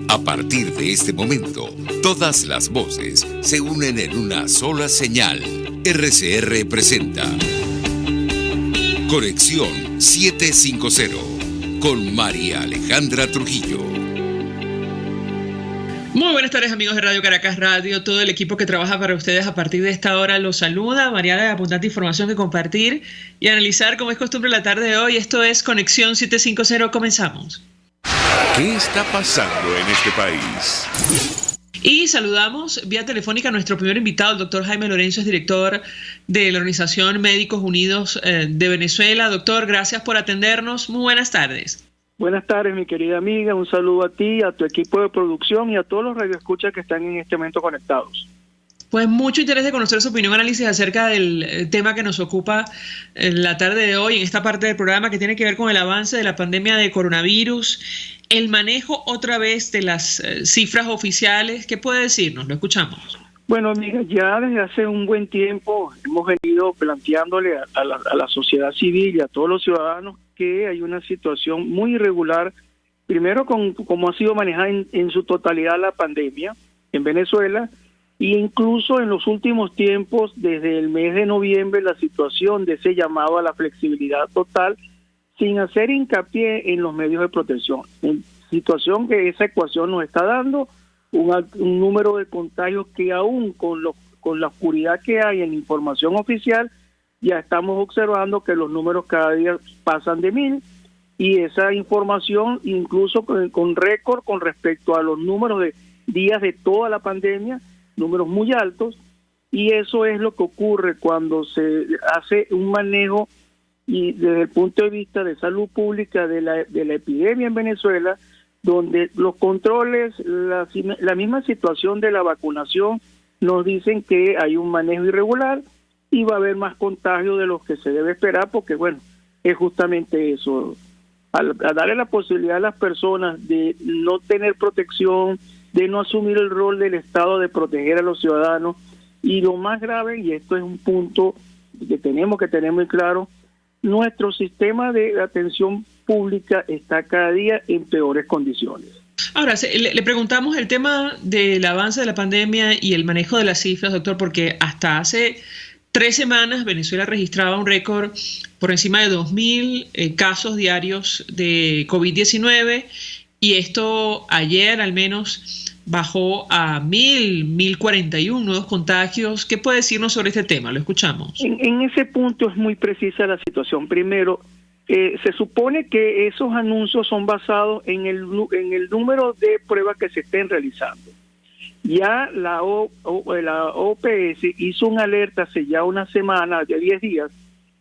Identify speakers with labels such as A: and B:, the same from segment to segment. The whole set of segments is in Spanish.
A: A partir de este momento, todas las voces se unen en una sola señal. RCR presenta Conexión 750 con María Alejandra Trujillo.
B: Muy buenas tardes, amigos de Radio Caracas Radio. Todo el equipo que trabaja para ustedes a partir de esta hora los saluda. Mariana, de abundante información que compartir y analizar como es costumbre la tarde de hoy. Esto es Conexión 750. Comenzamos.
C: ¿Qué está pasando en este país?
B: Y saludamos vía telefónica a nuestro primer invitado, el doctor Jaime Lorenzo, es director de la Organización Médicos Unidos de Venezuela. Doctor, gracias por atendernos. Muy buenas tardes.
D: Buenas tardes, mi querida amiga. Un saludo a ti, a tu equipo de producción y a todos los radioescuchas que están en este momento conectados.
B: Pues mucho interés de conocer su opinión, análisis acerca del tema que nos ocupa en la tarde de hoy, en esta parte del programa que tiene que ver con el avance de la pandemia de coronavirus, el manejo otra vez de las cifras oficiales. ¿Qué puede decirnos? Lo escuchamos.
D: Bueno, amiga, ya desde hace un buen tiempo hemos venido planteándole a la sociedad civil y a todos los ciudadanos que hay una situación muy irregular, primero con cómo ha sido manejada en su totalidad la pandemia en Venezuela, e incluso en los últimos tiempos, desde el mes de noviembre, la situación de ese llamado a la flexibilidad total, sin hacer hincapié en los medios de protección. En situación que esa ecuación nos está dando un número de contagios que aún con la oscuridad que hay en la información oficial, ya estamos observando que los números cada día pasan de 1,000, y esa información incluso con récord con respecto a los números de días de toda la pandemia, números muy altos, y eso es lo que ocurre cuando se hace un manejo y desde el punto de vista de salud pública de la epidemia en Venezuela, donde los controles, la misma situación de la vacunación nos dicen que hay un manejo irregular y va a haber más contagio de los que se debe esperar, porque bueno, es justamente eso, a darle la posibilidad a las personas de no tener protección, de no asumir el rol del Estado de proteger a los ciudadanos, y lo más grave, y esto es un punto que tenemos que tener muy claro, nuestro sistema de atención pública está cada día en peores condiciones.
B: Ahora, le preguntamos el tema del avance de la pandemia y el manejo de las cifras, doctor, porque hasta hace 3 semanas Venezuela registraba un récord por encima de 2.000 casos diarios de COVID-19, y esto ayer al menos bajó a 1.041 nuevos contagios. ¿Qué puede decirnos sobre este tema? Lo escuchamos.
D: En ese punto es muy precisa la situación. Primero, se supone que esos anuncios son basados en el número de pruebas que se estén realizando. Ya la OPS hizo una alerta hace ya una semana, de 10 días,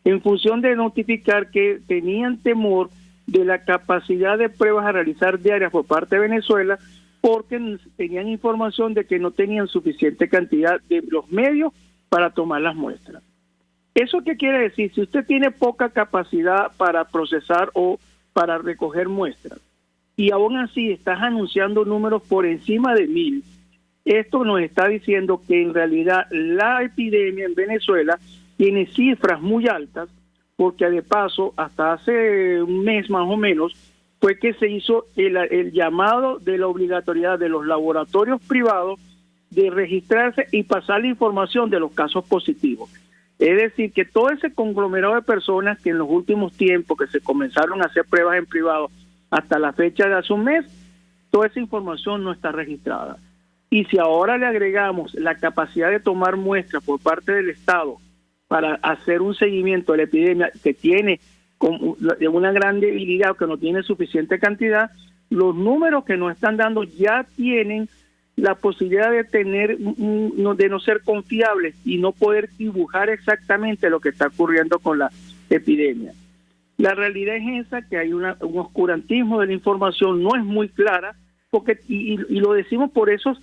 D: en función de notificar que tenían temor de la capacidad de pruebas a realizar diarias por parte de Venezuela, porque tenían información de que no tenían suficiente cantidad de los medios para tomar las muestras. ¿Eso qué quiere decir? Si usted tiene poca capacidad para procesar o para recoger muestras, y aún así estás anunciando números por encima de 1,000, esto nos está diciendo que en realidad la epidemia en Venezuela tiene cifras muy altas, porque de paso, hasta hace un mes más o menos, fue que se hizo el llamado de la obligatoriedad de los laboratorios privados de registrarse y pasar la información de los casos positivos. Es decir, que todo ese conglomerado de personas que en los últimos tiempos que se comenzaron a hacer pruebas en privado hasta la fecha de hace un mes, toda esa información no está registrada. Y si ahora le agregamos la capacidad de tomar muestras por parte del Estado para hacer un seguimiento de la epidemia que tiene una gran debilidad, que no tiene suficiente cantidad, los números que nos están dando ya tienen la posibilidad de de no ser confiables y no poder dibujar exactamente lo que está ocurriendo con la epidemia. La realidad es esa, que hay un oscurantismo de la información, no es muy clara, porque y lo decimos por esos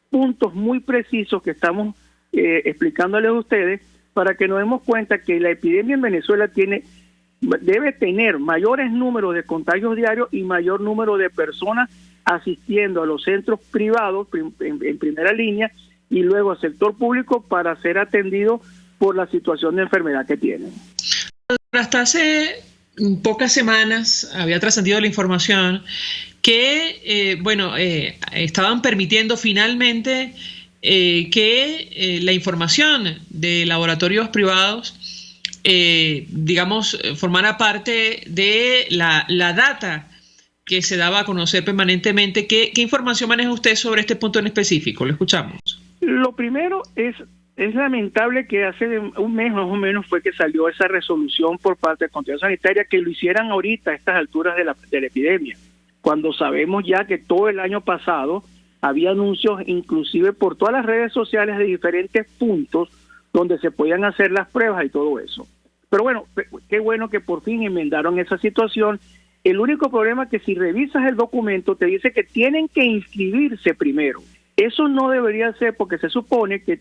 D: puntos muy precisos que estamos explicándoles a ustedes, para que nos demos cuenta que la epidemia en Venezuela debe tener mayores números de contagios diarios y mayor número de personas asistiendo a los centros privados en primera línea, y luego al sector público para ser atendidos por la situación de enfermedad que tienen.
B: Hasta hace pocas semanas había trascendido la información que, estaban permitiendo finalmente que la información de laboratorios privados, formara parte de la data que se daba a conocer permanentemente. ¿Qué información maneja usted sobre este punto en específico? Lo escuchamos.
D: Lo primero es lamentable que hace un mes más o menos fue que salió esa resolución por parte de Control Sanitaria, que lo hicieran ahorita a estas alturas de la epidemia, cuando sabemos ya que todo el año pasado había anuncios inclusive por todas las redes sociales de diferentes puntos donde se podían hacer las pruebas y todo eso. Pero bueno, qué bueno que por fin enmendaron esa situación. El único problema es que si revisas el documento te dice que tienen que inscribirse primero. Eso no debería ser, porque se supone que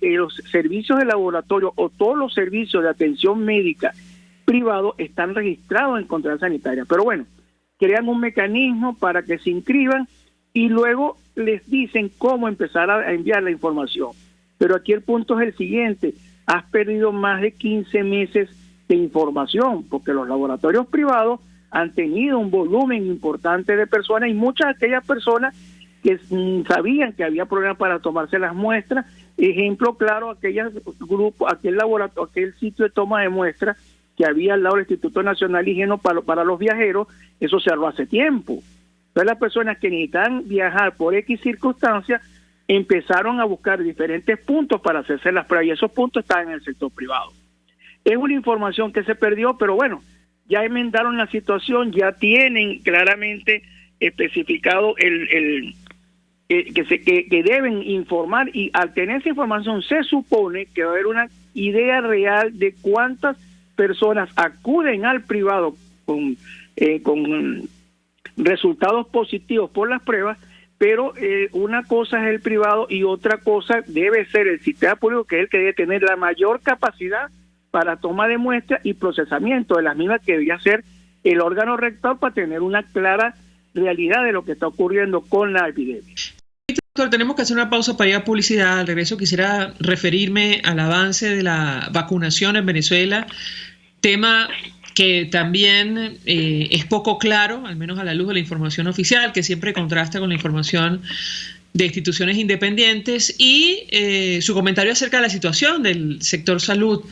D: los servicios de laboratorio o todos los servicios de atención médica privados están registrados en Control Sanitaria. Pero bueno, crean un mecanismo para que se inscriban y luego les dicen cómo empezar a enviar la información. Pero aquí el punto es el siguiente: has perdido más de 15 meses de información, porque los laboratorios privados han tenido un volumen importante de personas, y muchas de aquellas personas que sabían que había problemas para tomarse las muestras. Ejemplo claro, aquel laboratorio, aquel sitio de toma de muestras que había al lado del Instituto Nacional de Higiene para los viajeros, eso cerró hace tiempo. Entonces las personas que necesitan viajar por X circunstancias empezaron a buscar diferentes puntos para hacerse las pruebas, y esos puntos están en el sector privado. Es una información que se perdió, pero bueno, ya enmendaron la situación, ya tienen claramente especificado que deben informar, y al tener esa información se supone que va a haber una idea real de cuántas personas acuden al privado con resultados positivos por las pruebas, pero una cosa es el privado y otra cosa debe ser el sistema público, que es el que debe tener la mayor capacidad para toma de muestras y procesamiento de las mismas, que debería ser el órgano rector para tener una clara realidad de lo que está ocurriendo con la epidemia.
B: Doctor, tenemos que hacer una pausa para ir a publicidad. Al regreso quisiera referirme al avance de la vacunación en Venezuela, tema que también es poco claro, al menos a la luz de la información oficial, que siempre contrasta con la información de instituciones independientes, y su comentario acerca de la situación del sector salud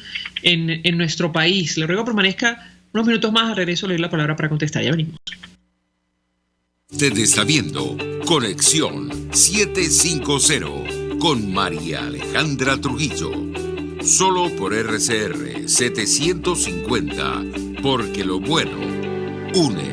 B: en nuestro país. Le ruego permanezca unos minutos más. Al regreso le doy la palabra para contestar. Ya venimos.
A: Usted está viendo Conexión 750 con María Alejandra Trujillo. Solo por RCR 750, porque lo bueno une.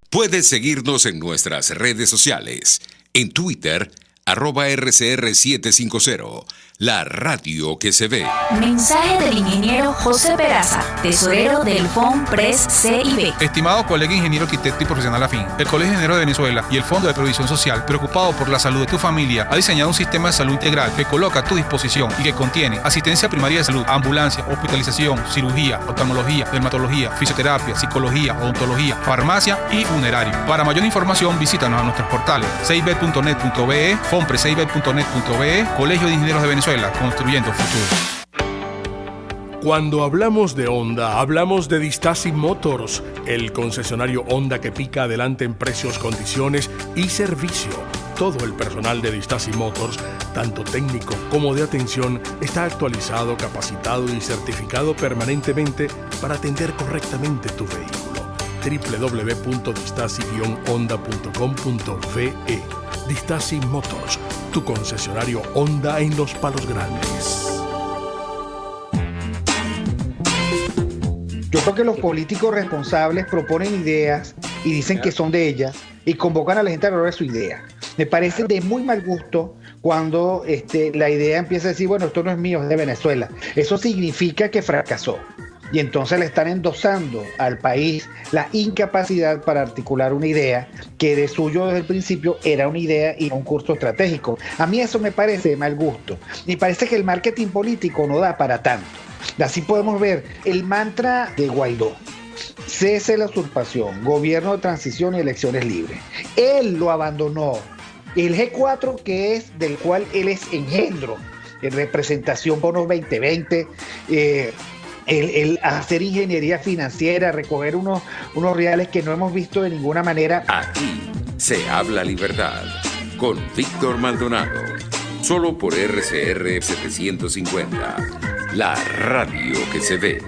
A: Puedes seguirnos en nuestras redes sociales. En Twitter, @RCR750, la radio que se ve.
E: Mensaje del ingeniero José Peraza, tesorero del FONPRES CIB.
F: Estimado colega ingeniero, arquitecto y profesional afín, el Colegio de Ingenieros de Venezuela y el Fondo de Previsión Social, preocupado por la salud de tu familia, ha diseñado un sistema de salud integral que coloca a tu disposición y que contiene asistencia primaria de salud, ambulancia, hospitalización, cirugía, oftalmología, dermatología, fisioterapia, psicología, odontología, farmacia y funerario. Para mayor información, visítanos a nuestros portales cib.net.be, fonprescib.net.be, Colegio de Ingenieros de Venezuela, construyendo futuro.
C: Cuando hablamos de Honda, hablamos de Distasi Motors, el concesionario Honda que pica adelante en precios, condiciones y servicio. Todo el personal de Distasi Motors, tanto técnico como de atención, está actualizado, capacitado y certificado permanentemente para atender correctamente tu vehículo. www.distasi-honda.com.ve. Distasi Motors, tu concesionario Honda en Los Palos Grandes.
G: Yo creo que los políticos responsables proponen ideas y dicen que son de ellas y convocan a la gente a hablar de su idea. Me parece de muy mal gusto cuando la idea empieza a decir, bueno, esto no es mío, es de Venezuela. Eso significa que fracasó. Y entonces le están endosando al país la incapacidad para articular una idea que de suyo desde el principio era una idea y un curso estratégico. A mí eso me parece de mal gusto. Me parece que el marketing político no da para tanto. Así podemos ver el mantra de Guaidó: cese la usurpación, gobierno de transición y elecciones libres. Él lo abandonó. El G4, que es del cual él es engendro, en representación bonos 2020, el hacer ingeniería financiera, recoger unos reales que no hemos visto de ninguna manera.
A: Aquí se habla libertad con Víctor Maldonado, solo por RCR 750, la radio que se ve.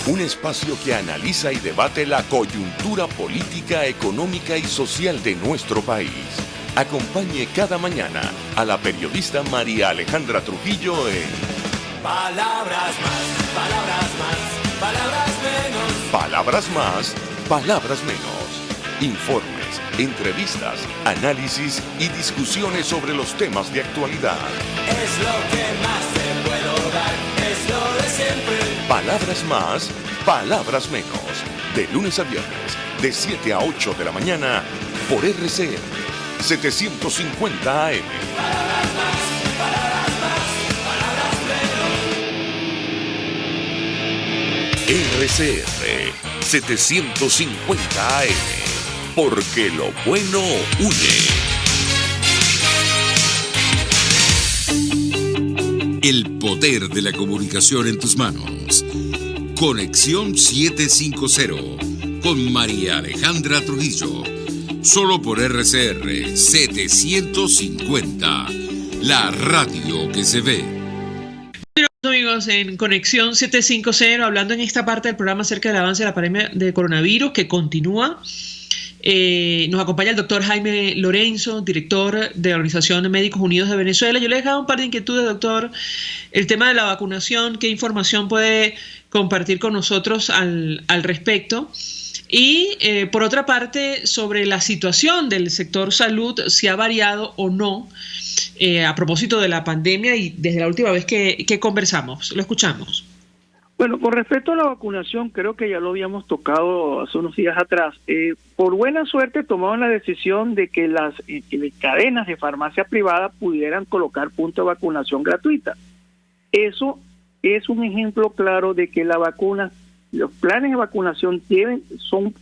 H: Un espacio que analiza y debate la coyuntura política, económica y social de nuestro país. Acompañe cada mañana a la periodista María Alejandra Trujillo en
I: Palabras más, palabras más, palabras menos.
H: Palabras más, palabras menos. Informes, entrevistas, análisis y discusiones sobre los temas de actualidad.
I: Es lo que más te puedo dar, es lo de siempre.
H: Palabras más, palabras menos. De lunes a viernes, de 7 a 8 de la mañana, por RCR 750 AM.
I: Palabras más, palabras más, palabras menos.
H: RCR 750 AM. Porque lo bueno une.
A: El poder de la comunicación en tus manos. Conexión 750 con María Alejandra Trujillo. Solo por RCR 750, la radio que se ve.
B: Amigos, en Conexión 750, hablando en esta parte del programa acerca del avance de la pandemia de coronavirus que continúa. Nos acompaña el doctor Jaime Lorenzo, director de la Organización de Médicos Unidos de Venezuela. Yo le he dejado un par de inquietudes, doctor. El tema de la vacunación, ¿qué información puede compartir con nosotros al respecto? Y por otra parte, sobre la situación del sector salud, si ha variado o no a propósito de la pandemia y desde la última vez que conversamos. Lo escuchamos.
D: Bueno, con respecto a la vacunación, creo que ya lo habíamos tocado hace unos días atrás. Por buena suerte tomaron la decisión de que las cadenas de farmacia privada pudieran colocar puntos de vacunación gratuita. Eso es un ejemplo claro de que la vacuna, los planes de vacunación son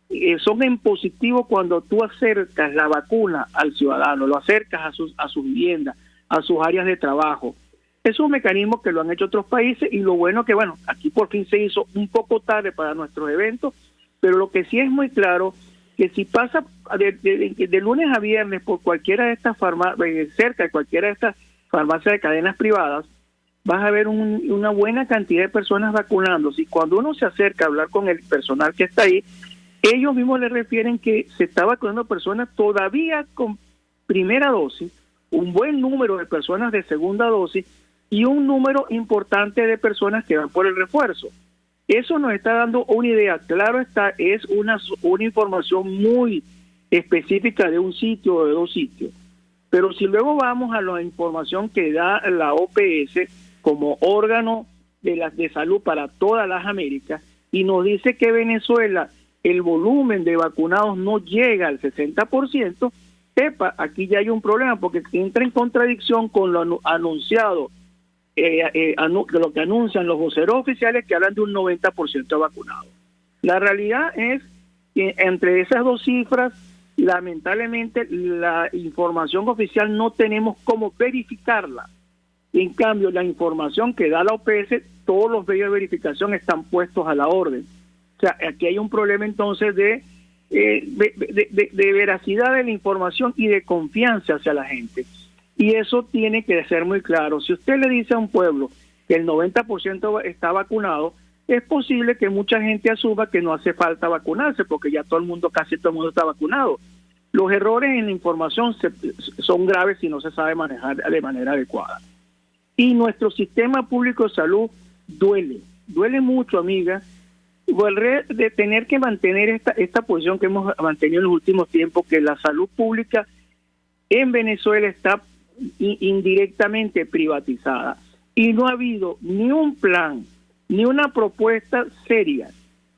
D: en positivo cuando tú acercas la vacuna al ciudadano, lo acercas a sus viviendas, a sus áreas de trabajo. Es un mecanismo que lo han hecho otros países y lo bueno que, bueno, aquí por fin se hizo un poco tarde para nuestros eventos, pero lo que sí es muy claro, que si pasa de lunes a viernes por cualquiera de estas farmacias, cerca de cualquiera de estas farmacias de cadenas privadas, vas a ver una buena cantidad de personas vacunándose. Y cuando uno se acerca a hablar con el personal que está ahí, ellos mismos le refieren que se está vacunando personas todavía con primera dosis, un buen número de personas de segunda dosis y un número importante de personas que van por el refuerzo. Eso nos está dando una idea. Claro está, es una información muy específica de un sitio o de dos sitios. Pero si luego vamos a la información que da la OPS como órgano de salud para todas las Américas y nos dice que Venezuela, el volumen de vacunados no llega al 60%, aquí ya hay un problema porque entra en contradicción con lo anunciado, lo que anuncian los voceros oficiales que hablan de un 90% de vacunados. La realidad es que entre esas dos cifras, lamentablemente, la información oficial no tenemos cómo verificarla. En cambio, la información que da la OPS, todos los medios de verificación están puestos a la orden. O sea, aquí hay un problema entonces de veracidad de la información y de confianza hacia la gente. Y eso tiene que ser muy claro. Si usted le dice a un pueblo que el 90% está vacunado, es posible que mucha gente asuma que no hace falta vacunarse porque ya casi todo el mundo está vacunado. Los errores en la información son graves si no se sabe manejar de manera adecuada. Y nuestro sistema público de salud duele mucho, amiga, de tener que mantener esta posición que hemos mantenido en los últimos tiempos, que la salud pública en Venezuela está indirectamente privatizada. Y no ha habido ni un plan, ni una propuesta seria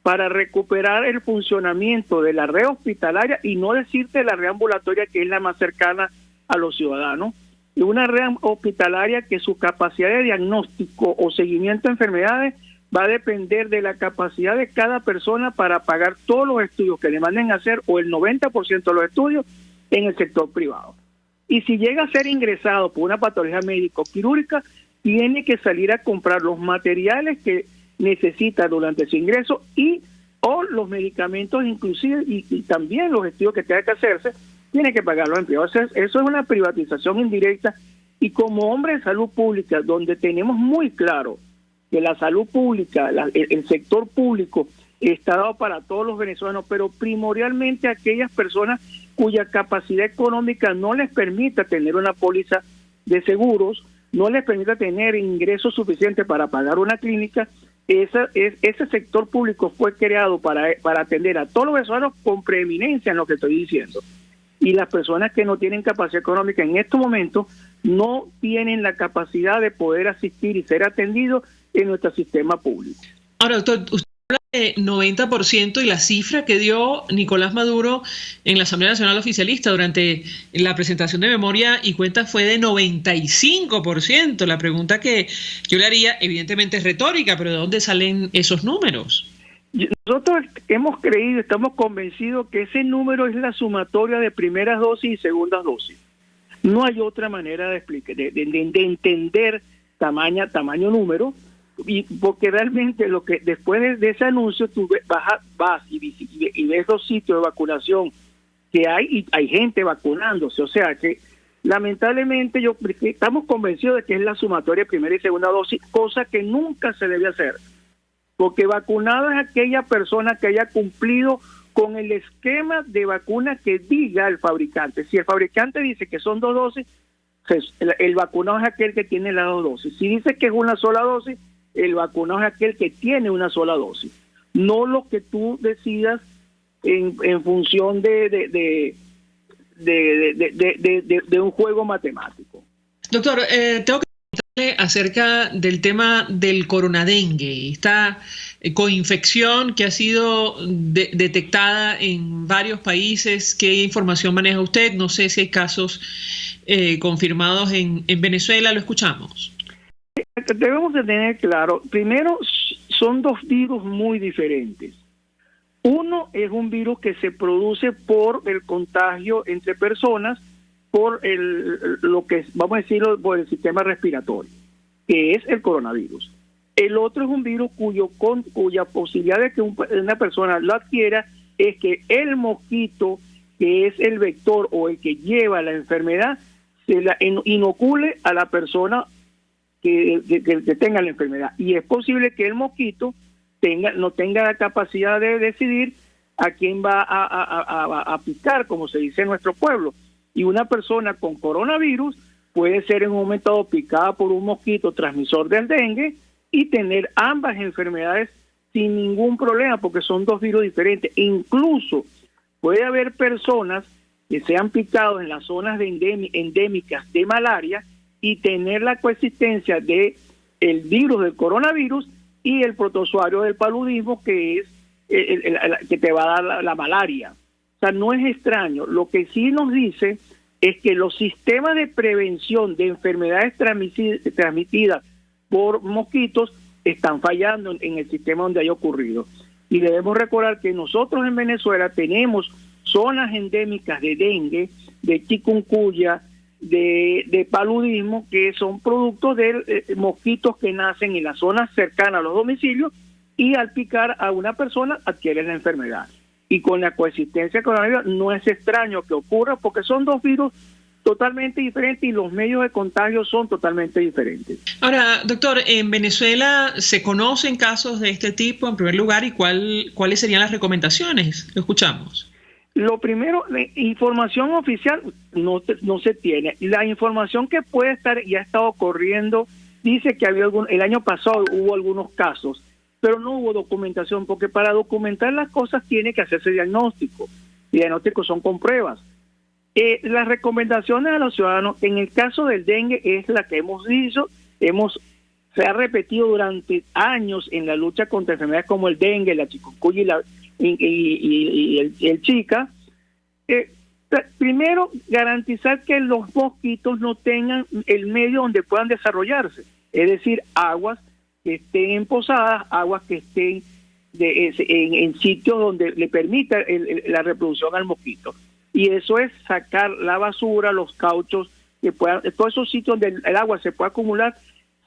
D: para recuperar el funcionamiento de la red hospitalaria y no decirte la red ambulatoria, que es la más cercana a los ciudadanos, y una red hospitalaria que su capacidad de diagnóstico o seguimiento de enfermedades va a depender de la capacidad de cada persona para pagar todos los estudios que le manden a hacer o el 90% de los estudios en el sector privado. Y si llega a ser ingresado por una patología médico-quirúrgica, tiene que salir a comprar los materiales que necesita durante su ingreso o los medicamentos inclusive y también los estudios que tenga que hacerse, tiene que pagar los empleados. Eso es una privatización indirecta, y como hombre de salud pública, donde tenemos muy claro que la salud pública, el sector público está dado para todos los venezolanos, pero primordialmente aquellas personas cuya capacidad económica no les permita tener una póliza de seguros, no les permita tener ingresos suficientes para pagar una clínica. Ese sector público fue creado para atender a todos los venezolanos con preeminencia en lo que estoy diciendo. Y las personas que no tienen capacidad económica en estos momentos no tienen la capacidad de poder asistir y ser atendidos en nuestro sistema público.
B: Ahora, doctor, usted habla de 90% y la cifra que dio Nicolás Maduro en la Asamblea Nacional Oficialista durante la presentación de memoria y cuentas fue de 95%. La pregunta que yo le haría, evidentemente es retórica, pero ¿de dónde salen esos números?
D: Nosotros hemos creído, estamos convencidos que ese número es la sumatoria de primeras dosis y segundas dosis. No hay otra manera de explicar, de entender tamaño número, y porque realmente lo que después de ese anuncio tú vas y ves los sitios de vacunación que hay, y hay gente vacunándose, o sea que lamentablemente estamos convencidos de que es la sumatoria de primera y segunda dosis, cosa que nunca se debe hacer, porque vacunado es aquella persona que haya cumplido con el esquema de vacuna que diga el fabricante. Si el fabricante dice que son 2 dosis, el vacunado es aquel que tiene las 2 dosis. Si dice que es una sola dosis, el vacunado es aquel que tiene una sola dosis. No lo que tú decidas en función de un juego matemático.
B: Doctor, tengo que preguntarle acerca del tema del coronadengue, esta coinfección que ha sido detectada en varios países. ¿Qué información maneja usted? No sé si hay casos confirmados en Venezuela. Lo escuchamos.
D: Debemos de tener claro, primero, son 2 virus muy diferentes. Uno es un virus que se produce por el contagio entre personas, por lo que vamos a decirlo, por el sistema respiratorio, que es el coronavirus. El otro es un virus cuya posibilidad de que una persona lo adquiera es que el mosquito, que es el vector o el que lleva la enfermedad, se la inocule a la persona que tenga la enfermedad. Y es posible que el mosquito no tenga la capacidad de decidir a quién va a picar, como se dice en nuestro pueblo. Y una persona con coronavirus puede ser en un momento dado picada por un mosquito transmisor del dengue y tener ambas enfermedades sin ningún problema, porque son 2 virus diferentes. Incluso puede haber personas que se han picado en las zonas endémicas de malaria y tener la coexistencia de el virus del coronavirus y el protozoario del paludismo, que es que te va a dar la malaria. O sea, no es extraño. Lo que sí nos dice es que los sistemas de prevención de enfermedades transmitidas por mosquitos están fallando en el sistema donde haya ocurrido. Y debemos recordar que nosotros en Venezuela tenemos zonas endémicas de dengue, de chikungunya, de paludismo, que son productos de mosquitos que nacen en las zonas cercanas a los domicilios y al picar a una persona adquieren la enfermedad. Y con la coexistencia con la vida no es extraño que ocurra, porque son 2 virus totalmente diferentes y los medios de contagio son totalmente diferentes.
B: Ahora, doctor, ¿en Venezuela se conocen casos de este tipo en primer lugar y cuáles serían las recomendaciones? Lo escuchamos.
D: Lo primero, información oficial no se tiene. La información que puede estar y ha estado corriendo dice que el año pasado hubo algunos casos, pero no hubo documentación, porque para documentar las cosas tiene que hacerse diagnóstico. Y diagnósticos son con pruebas. Las recomendaciones a los ciudadanos, en el caso del dengue, es la que hemos dicho, se ha repetido durante años en la lucha contra enfermedades como el dengue, la chikungunya y el Zika. Primero, garantizar que los mosquitos no tengan el medio donde puedan desarrollarse, es decir, aguas que estén emposadas, aguas que estén en sitios donde le permita la reproducción al mosquito. y eso es sacar la basura, los cauchos, todos esos sitios donde el agua se puede acumular,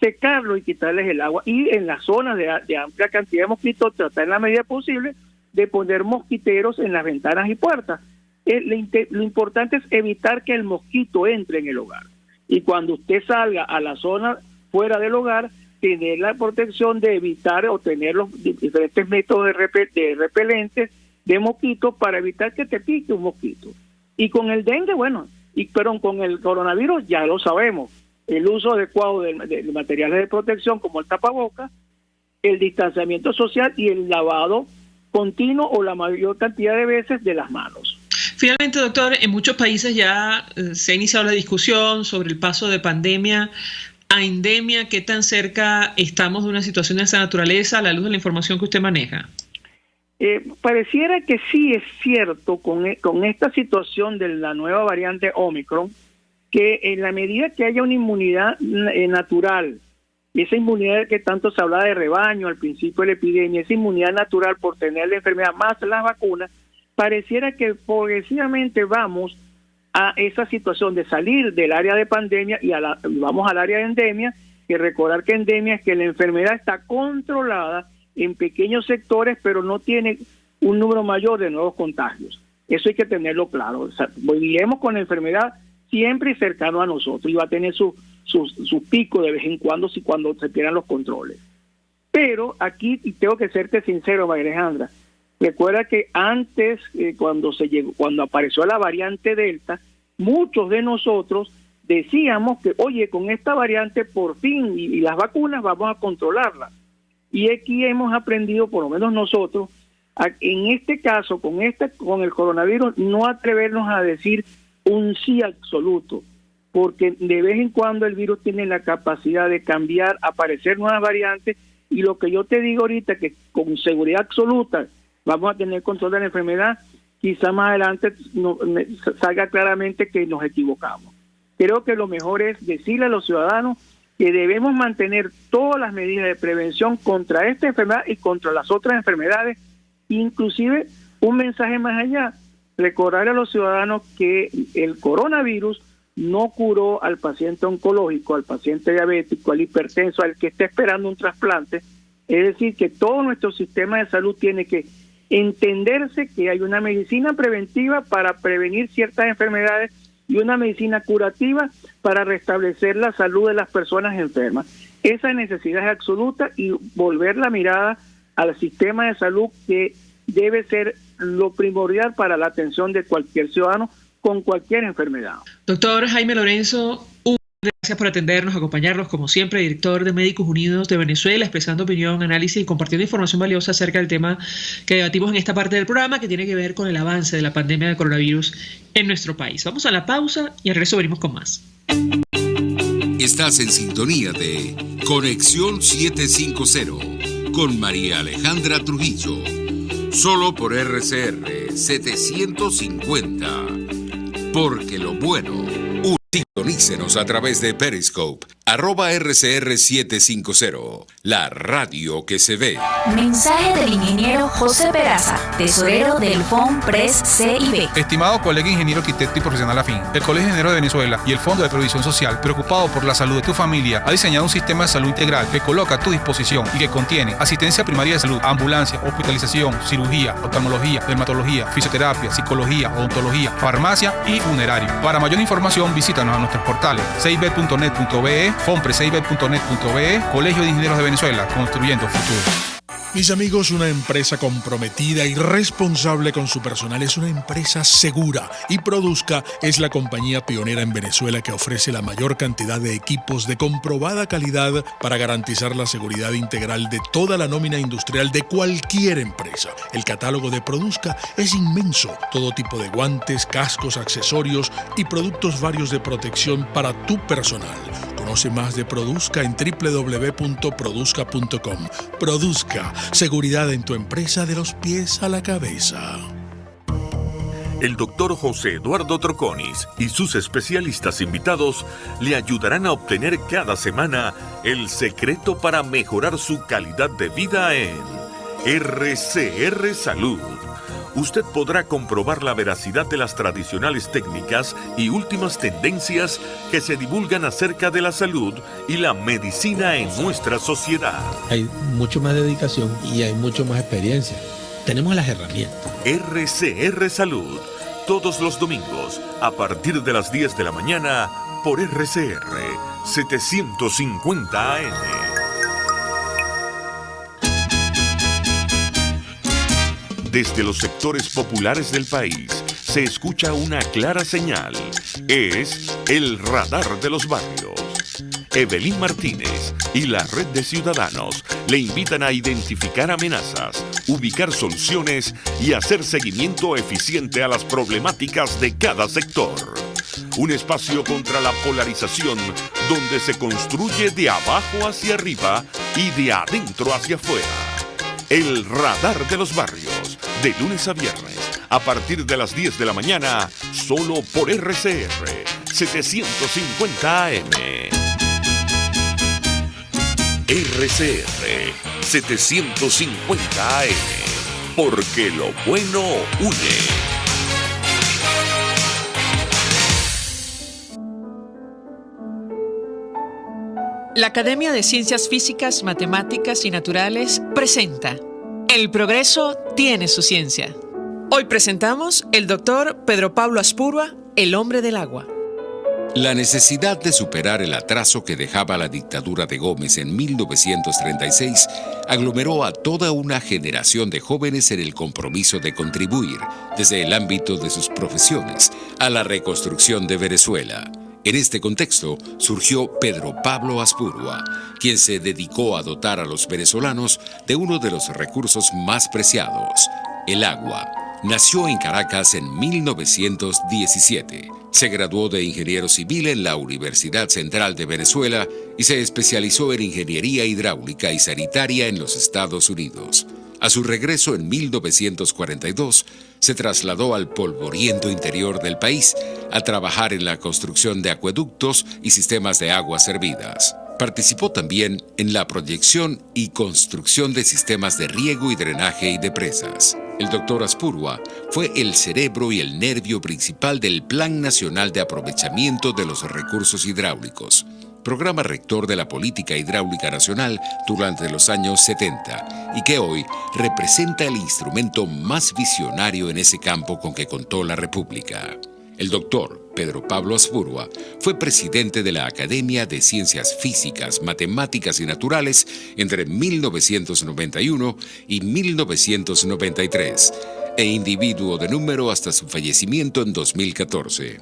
D: secarlo y quitarles el agua. Y en las zonas de amplia cantidad de mosquitos, tratar en la medida posible de poner mosquiteros en las ventanas y puertas. Lo importante es evitar que el mosquito entre en el hogar. Y cuando usted salga a la zona fuera del hogar, tener la protección de evitar o tener los diferentes métodos de repelentes de mosquitos para evitar que te pique un mosquito. Y con el dengue, pero con el coronavirus ya lo sabemos, el uso adecuado de materiales de protección como el tapabocas, el distanciamiento social y el lavado continuo o la mayor cantidad de veces de las manos.
B: Finalmente, doctor, en muchos países ya se ha iniciado la discusión sobre el paso de pandemia a endemia. ¿Qué tan cerca estamos de una situación de esa naturaleza a la luz de la información que usted maneja?
D: Pareciera que sí es cierto con esta situación de la nueva variante Omicron, que en la medida que haya una inmunidad natural, esa inmunidad que tanto se hablaba de rebaño al principio de la epidemia, esa inmunidad natural por tener la enfermedad más las vacunas, pareciera que progresivamente vamos a esa situación de salir del área de pandemia y vamos al área de endemia, que recordar que endemia es que la enfermedad está controlada en pequeños sectores, pero no tiene un número mayor de nuevos contagios. Eso hay que tenerlo claro. O sea, viviremos con la enfermedad siempre cercano a nosotros y va a tener su pico de vez en cuando cuando se pierdan los controles. Pero aquí, y tengo que serte sincero, María Alejandra, recuerda que antes, cuando apareció la variante Delta, muchos de nosotros decíamos que, oye, con esta variante por fin y las vacunas vamos a controlarla. Y aquí hemos aprendido, por lo menos nosotros, en este caso, con el coronavirus, no atrevernos a decir un sí absoluto, porque de vez en cuando el virus tiene la capacidad de cambiar, aparecer nuevas variantes, y lo que yo te digo ahorita, que con seguridad absoluta vamos a tener control de la enfermedad, quizá más adelante salga claramente que nos equivocamos. Creo que lo mejor es decirle a los ciudadanos que debemos mantener todas las medidas de prevención contra esta enfermedad y contra las otras enfermedades, inclusive un mensaje más allá, recordar a los ciudadanos que el coronavirus no curó al paciente oncológico, al paciente diabético, al hipertenso, al que está esperando un trasplante. Es decir, que todo nuestro sistema de salud tiene que entenderse que hay una medicina preventiva para prevenir ciertas enfermedades y una medicina curativa para restablecer la salud de las personas enfermas. Esa necesidad es absoluta y volver la mirada al sistema de salud, que debe ser lo primordial para la atención de cualquier ciudadano con cualquier enfermedad.
B: Doctor Jaime Lorenzo, gracias por atendernos, acompañarnos, como siempre, director de Médicos Unidos de Venezuela, expresando opinión, análisis y compartiendo información valiosa acerca del tema que debatimos en esta parte del programa, que tiene que ver con el avance de la pandemia de coronavirus en nuestro país. Vamos a la pausa y al regreso venimos con más.
A: Estás en sintonía de Conexión 750 con María Alejandra Trujillo, solo por RCR 750, porque lo bueno... Sintonícenos a través de Periscope, @RCR750, la radio que se ve.
E: Mensaje del ingeniero José Peraza, tesorero del FONPRES CIB.
F: Estimado colega ingeniero arquitecto y profesional afín, el Colegio de Ingenieros de Venezuela y el Fondo de Previsión Social, preocupado por la salud de tu familia, ha diseñado un sistema de salud integral que coloca a tu disposición y que contiene asistencia primaria de salud, ambulancia, hospitalización, cirugía, oftalmología, dermatología, fisioterapia, psicología, odontología, farmacia y funerario. Para mayor información, visítanos a nuestros portales cib.net.be, fonprescib.net.be, Colegio de Ingenieros de Venezuela, construyendo futuro.
C: Mis amigos, una empresa comprometida y responsable con su personal es una empresa segura, y Produzca es la compañía pionera en Venezuela que ofrece la mayor cantidad de equipos de comprobada calidad para garantizar la seguridad integral de toda la nómina industrial de cualquier empresa. El catálogo de Produzca es inmenso, todo tipo de guantes, cascos, accesorios y productos varios de protección para tu personal. Conoce más de Produzca en www.produzca.com. Produzca, seguridad en tu empresa de los pies a la cabeza.
H: El doctor José Eduardo Troconis y sus especialistas invitados le ayudarán a obtener cada semana el secreto para mejorar su calidad de vida en RCR Salud. usted podrá comprobar la veracidad de las tradicionales técnicas y últimas tendencias que se divulgan acerca de la salud y la medicina en nuestra sociedad.
J: Hay mucho más dedicación y hay mucho más experiencia. Tenemos las herramientas.
H: RCR Salud, todos los domingos, a partir de las 10 de la mañana, por RCR 750 AM. Desde los sectores populares del país se escucha una clara señal. Es el radar de los barrios. Evelyn Martínez y la red de ciudadanos le invitan a identificar amenazas, ubicar soluciones y hacer seguimiento eficiente a las problemáticas de cada sector. Un espacio contra la polarización donde se construye de abajo hacia arriba y de adentro hacia afuera. El radar de los barrios, de lunes a viernes, a partir de las 10 de la mañana, solo por RCR 750 AM. RCR 750 AM, porque lo bueno une.
K: La Academia de Ciencias Físicas, Matemáticas y Naturales presenta El progreso tiene su ciencia. Hoy presentamos el doctor Pedro Pablo Aspurua, el hombre del agua.
A: La necesidad de superar el atraso que dejaba la dictadura de Gómez en 1936 aglomeró a toda una generación de jóvenes en el compromiso de contribuir, desde el ámbito de sus profesiones, a la reconstrucción de Venezuela. En este contexto surgió Pedro Pablo Aspurua, quien se dedicó a dotar a los venezolanos de uno de los recursos más preciados, el agua. Nació en Caracas en 1917. Se graduó de ingeniero civil en la Universidad Central de Venezuela y se especializó en ingeniería hidráulica y sanitaria en los Estados Unidos. A su regreso en 1942, se trasladó al polvoriento interior del país a trabajar en la construcción de acueductos y sistemas de aguas servidas. Participó también en la proyección y construcción de sistemas de riego y drenaje y de presas. El doctor Aspurua fue el cerebro y el nervio principal del Plan Nacional de Aprovechamiento de los Recursos Hidráulicos, programa rector de la Política Hidráulica Nacional durante los años 70 y que hoy representa el instrumento más visionario en ese campo con que contó la República. El doctor Pedro Pablo Aspurua fue presidente de la Academia de Ciencias Físicas, Matemáticas y Naturales entre 1991 y 1993 e individuo de número hasta su fallecimiento en 2014.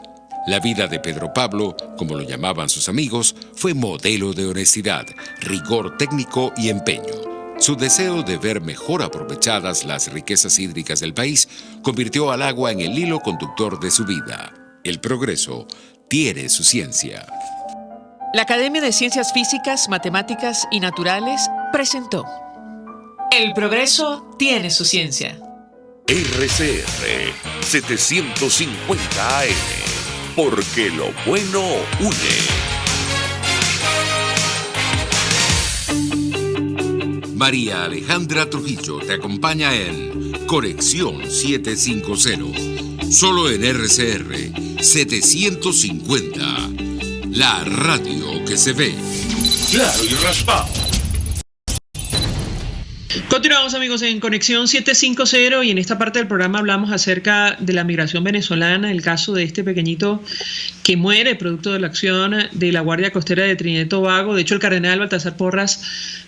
A: La vida de Pedro Pablo, como lo llamaban sus amigos, fue modelo de honestidad, rigor técnico y empeño. Su deseo de ver mejor aprovechadas las riquezas hídricas del país convirtió al agua en el hilo conductor de su vida. El progreso tiene su ciencia.
K: La Academia de Ciencias Físicas, Matemáticas y Naturales presentó El progreso tiene su ciencia.
H: RCR 750 AM, porque lo bueno une.
A: María Alejandra Trujillo te acompaña en Conexión 750, solo en RCR 750, la radio que se ve.
H: Claro y raspado.
B: Continuamos, amigos, en Conexión 750 y en esta parte del programa hablamos acerca de la migración venezolana, el caso de este pequeñito que muere producto de la acción de la Guardia Costera de Trinidad y Tobago. De hecho, el cardenal Baltasar Porras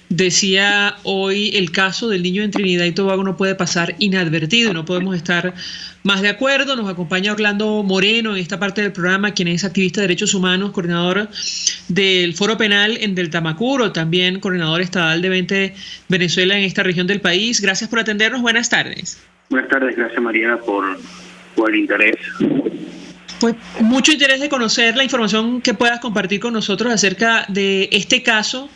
B: decía hoy: el caso del niño en Trinidad y Tobago no puede pasar inadvertido, no podemos estar más de acuerdo. Nos acompaña Orlando Moreno en esta parte del programa, quien es activista de derechos humanos, coordinador del Foro Penal en Del Tamacuro, también coordinador estadal de 20 Venezuela en esta región del país. Gracias por atendernos, buenas tardes.
L: Buenas tardes, gracias María por el interés.
B: Pues mucho interés de conocer la información que puedas compartir con nosotros acerca de este caso.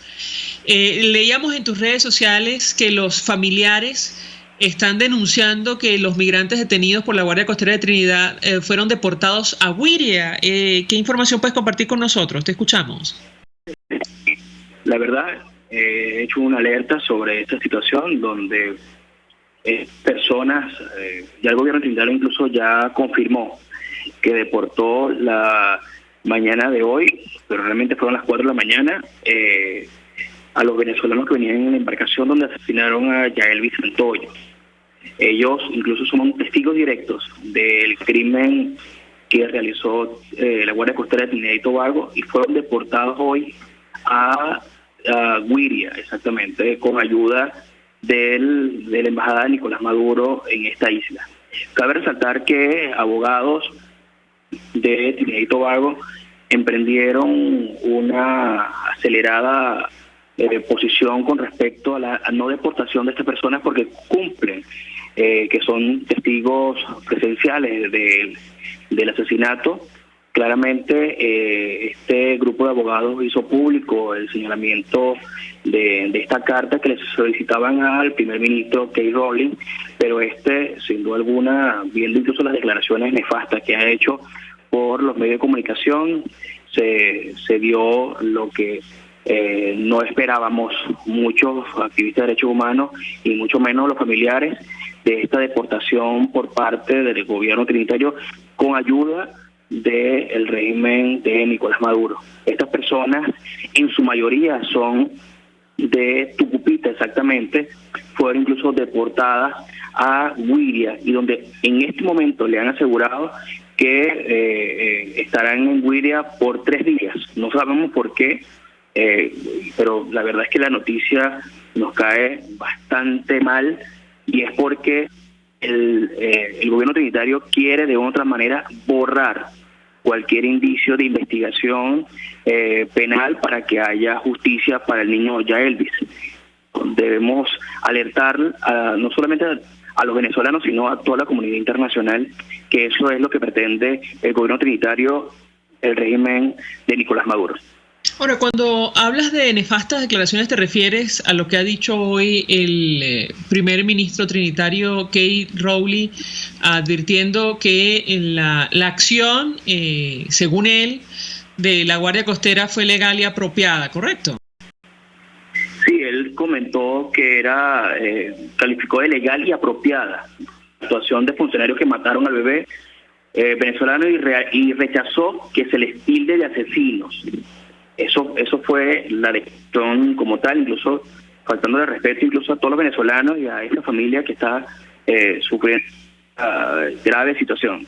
B: Leíamos en tus redes sociales que los familiares están denunciando que los migrantes detenidos por la Guardia Costera de Trinidad fueron deportados a Güiria. ¿Qué información puedes compartir con nosotros? Te escuchamos.
L: La verdad, he hecho una alerta sobre esta situación donde personas, ya el gobierno trinitario incluso ya confirmó que deportó la mañana de hoy, pero realmente fueron las 4 de la mañana, a los venezolanos que venían en la embarcación donde asesinaron a Yaelvis Santoyo. Ellos incluso son testigos directos del crimen que realizó la Guardia Costera de Trinidad y Tobago, y fueron deportados hoy a Güiria, exactamente, con ayuda de la embajada de Nicolás Maduro en esta isla. Cabe resaltar que abogados de Trinidad y Tobago emprendieron una acelerada posición con respecto a la no deportación de estas personas, porque cumplen, que son testigos presenciales del asesinato. Claramente este grupo de abogados hizo público el señalamiento de esta carta que les solicitaban al primer ministro Keith Rowling, pero sin duda alguna, viendo incluso las declaraciones nefastas que ha hecho por los medios de comunicación, se dio lo que no esperábamos muchos activistas de derechos humanos y mucho menos los familiares de esta deportación por parte del gobierno trinitario con ayuda del régimen de Nicolás Maduro. Estas personas en su mayoría son de Tucupita, exactamente, fueron incluso deportadas a Güiria, y donde en este momento le han asegurado que estarán en Güiria por 3 días. No sabemos por qué, pero la verdad es que la noticia nos cae bastante mal, y es porque el gobierno trinitario quiere de otra manera borrar cualquier indicio de investigación penal para que haya justicia para el niño Yaelvis. Debemos alertar no solamente a los venezolanos, sino a toda la comunidad internacional, que eso es lo que pretende el gobierno trinitario, el régimen de Nicolás Maduro.
B: Ahora, cuando hablas de nefastas declaraciones, ¿te refieres a lo que ha dicho hoy el primer ministro trinitario Keith Rowling, advirtiendo que la acción, según él, de la Guardia Costera fue legal y apropiada, ¿correcto?
L: Sí, él comentó que calificó de legal y apropiada la actuación de funcionarios que mataron al bebé venezolano, y rechazó que se les tilde de asesinos. Eso fue la decisión como tal, incluso faltando de respeto incluso a todos los venezolanos y a esa familia que está sufriendo grave situación.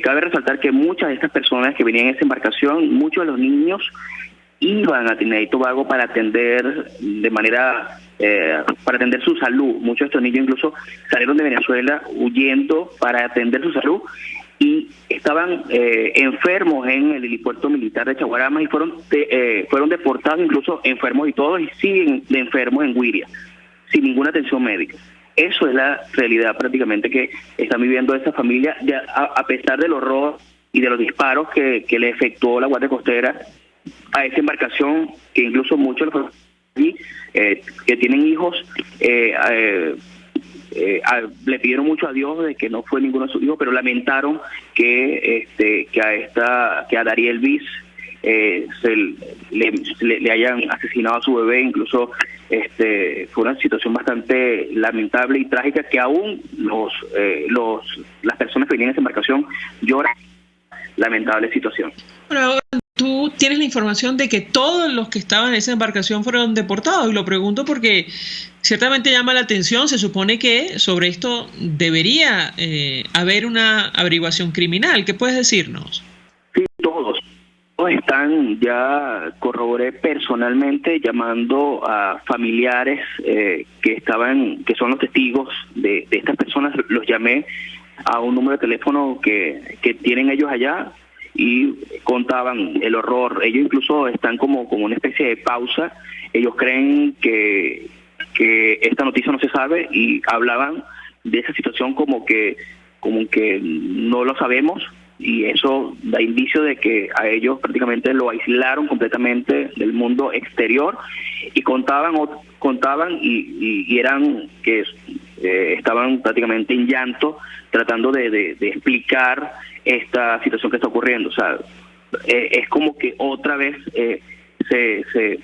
L: Cabe resaltar que muchas de estas personas que venían en esa embarcación, muchos de los niños iban a Trinidad y Tobago para atender para atender su salud. Muchos de estos niños incluso salieron de Venezuela huyendo para atender su salud, y estaban enfermos en el helipuerto militar de Chaguaramas, y fueron deportados incluso enfermos y todos, y siguen de enfermos en Güiria sin ninguna atención médica. Eso es la realidad prácticamente que están viviendo esa familia, ya a pesar del horror y de los disparos que le efectuó la Guardia Costera a esa embarcación, que incluso muchos de los allí que tienen hijos le pidieron mucho a Dios de que no fue ninguno de sus hijos, pero lamentaron que a Yaelvis le hayan asesinado a su bebé. Incluso fue una situación bastante lamentable y trágica, que aún las personas que venían en esa embarcación lloran. Lamentable situación.
B: Bueno, tú tienes la información de que todos los que estaban en esa embarcación fueron deportados, y lo pregunto porque ciertamente llama la atención. Se supone que sobre esto debería haber una averiguación criminal. ¿Qué puedes decirnos?
L: Sí, todos están, ya corroboré personalmente llamando a familiares que son los testigos de estas personas. Los llamé a un número de teléfono que tienen ellos allá, y contaban el horror. Ellos incluso están como una especie de pausa. Ellos creen que esta noticia no se sabe, y hablaban de esa situación como que no lo sabemos, y eso da indicio de que a ellos prácticamente lo aislaron completamente del mundo exterior, y contaban y eran que estaban prácticamente en llanto tratando de explicar esta situación que está ocurriendo. O sea, es como que otra vez se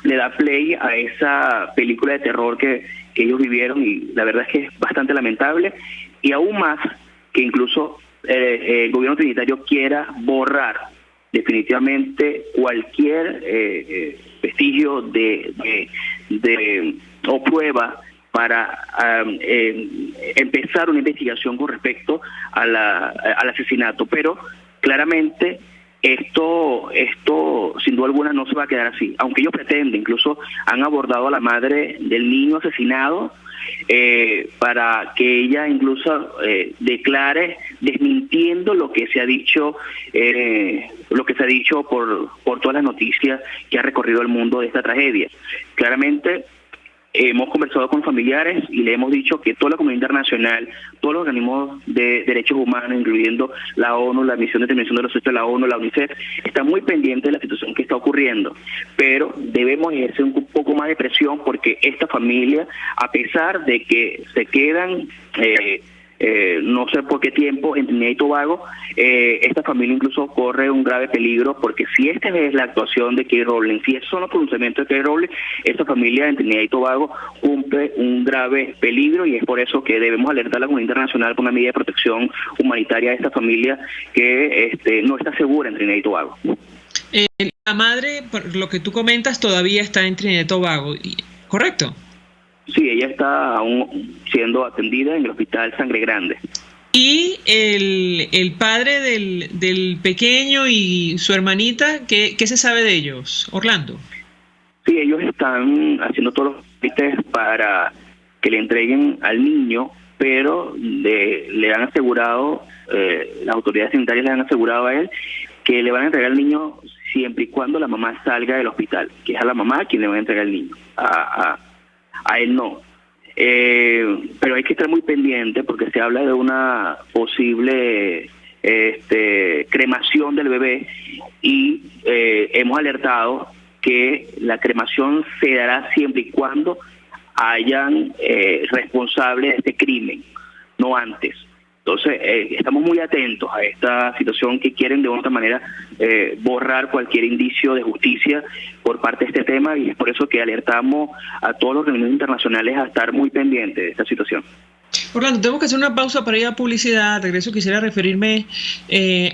L: le da play a esa película de terror que que ellos vivieron, y la verdad es que es bastante lamentable, y aún más que incluso el gobierno trinitario quiera borrar definitivamente cualquier vestigio o prueba para empezar una investigación con respecto al asesinato. Pero claramente esto sin duda alguna no se va a quedar así, aunque ellos pretenden, incluso han abordado a la madre del niño asesinado para que ella incluso declare desmintiendo lo que se ha dicho por todas las noticias que ha recorrido el mundo de esta tragedia. Claramente hemos conversado con familiares y le hemos dicho que toda la comunidad internacional, todos los organismos de derechos humanos, incluyendo la ONU, la Misión de Determinación de los Derechos de la ONU, la UNICEF, están muy pendientes de la situación que está ocurriendo, pero debemos ejercer un poco más de presión porque esta familia, a pesar de que se quedan no sé por qué tiempo en Trinidad y Tobago, esta familia incluso corre un grave peligro, porque si esta es la actuación de Keith Rowling, si esos son los pronunciamientos de Keith Rowling, esta familia en Trinidad y Tobago cumple un grave peligro, y es por eso que debemos alertar a la comunidad internacional con una medida de protección humanitaria a esta familia que no está segura en Trinidad y Tobago.
B: La madre, por lo que tú comentas, todavía está en Trinidad y Tobago, ¿correcto?
L: Sí, ella está aún siendo atendida en el hospital Sangre Grande.
B: ¿Y el padre del pequeño y su hermanita, qué se sabe de ellos, Orlando? Sí, ellos están haciendo todos los trámites para que le entreguen al niño, pero le han asegurado, las autoridades sanitarias le han asegurado a él que le van a entregar al niño siempre y cuando la mamá salga del hospital, que es a la mamá quien le va a entregar al niño, a él no. Pero hay que estar muy pendiente porque se habla de una posible cremación del bebé, y hemos alertado que la cremación se dará siempre y cuando hayan responsables de este crimen, no antes. Entonces, estamos muy atentos a esta situación que quieren de otra manera borrar cualquier indicio de justicia por parte de este tema, y es por eso que alertamos a todos los organismos internacionales a estar muy pendientes de esta situación. Orlando, tenemos que hacer una pausa para ir a publicidad. Regreso, quisiera referirme